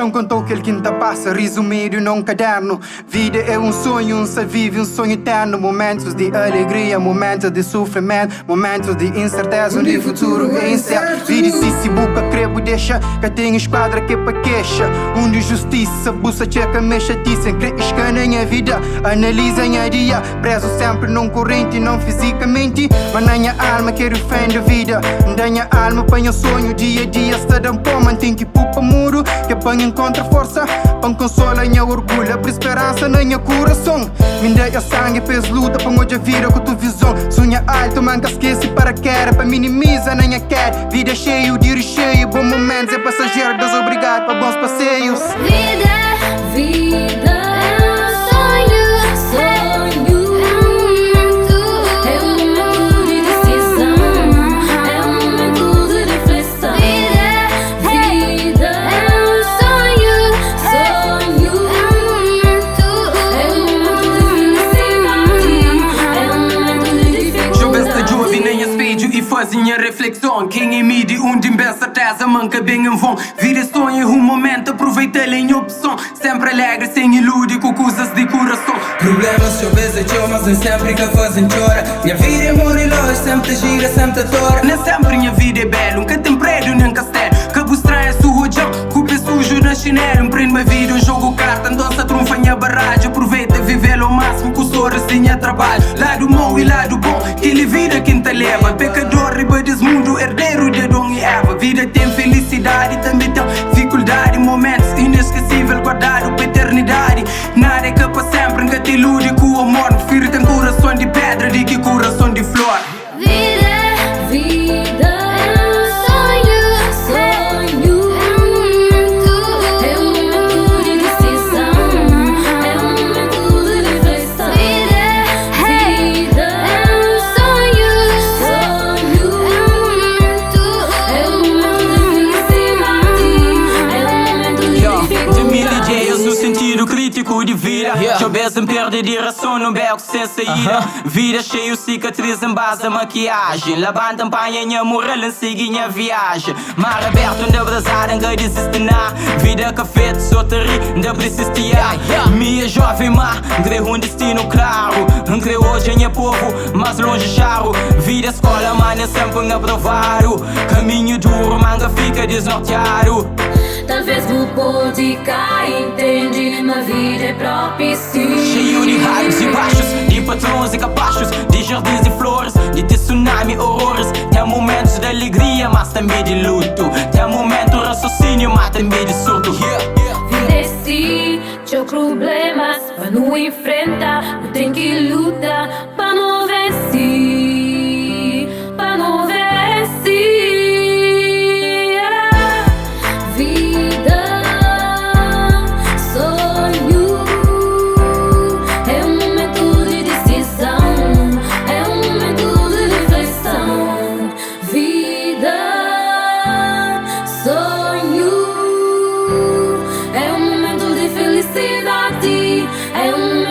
não contou que ele quinta passa, resumido num caderno. Vida é um sonho, se vive um sonho eterno. Momentos de alegria, momentos de sofrimento, momentos de incerteza, onde o futuro é incerto. Vida se buca, crebo deixa, que tem esquadra que é pra queixa. Onde justiça, buça, checa, mexa, dizem que escanem a vida, analisem a dia. Preso sempre num corrente, não fisicamente, mas na minha alma quero fé da vida. Da minha alma apanha sonho, dia a dia está dando pó, mantém que pupa muro, que apanha encontra força, pão consola minha orgulho, abre esperança na minha coração. Me dê a sangue, peso luta, pra hoje a vida com tua visão. Sonha alto, manca esquece para quer, para minimiza na minha quer. Vida cheio, de recheio, bom momentos é passageiro, Deus obrigado para bons passeios. Vida. Fazinha reflexão, quem emite de besta tesa, manca bem em vão. Vida sonha um momento, aproveita-lhe em opção. Sempre alegre, sem ilude, com coisas de coração. Problemas, choveza, mas nem sempre que fazem chora. Minha vida é morrer longe, sempre gira, sempre tora. Nem sempre minha vida é bela, nunca tem prédio nem castelo. Que vos trai a sua jão, culpa sujo na chinelo. Empreende minha vida, um jogo carta, dança, trunfa em barragem. Aproveita, viver ao máximo, com o sorriso sem trabalho. Lado mau e lado bom, que lhe vira quem te leva. Pecador, riba desse mundo, herdeiro de Adão e Eva. Vida tem felicidade, também tem dificuldade. Momentos inesquecíveis, guardado pra eternidade. Nada é que para sempre, nunca te ilude com o amor. Prefiro ter coração de pedra do que coração de flor. Vida. Crítico de vida, Jobeza perde direção no beco sem saída. Vida cheio cicatriz em base a maquiagem. Labanda empanha minha moral em seguir minha viagem. Mar aberto onde abrasada, nunca desiste na vida que feito, só te ri, ainda persistia. Minha jovem má, creio um destino claro. Não creio hoje em minha povo, mas longe charo. Vida escola, mano, é sempre aprovado. Caminho duro, manga fica desnorteado. Talvez não pode cair, entende? Na vida é propício. Cheio de raios e baixos, de patrões e capachos, de jardins e flores, de tsunami, horrores. Tem momentos de alegria, mas também de luto. Tem momentos de raciocínio, mas também de surto. Vida é sim, tinha problemas, mas não enfrenta. Não tem que lutar, para não vencer, para não vencer. É um momento de felicidade, é um momento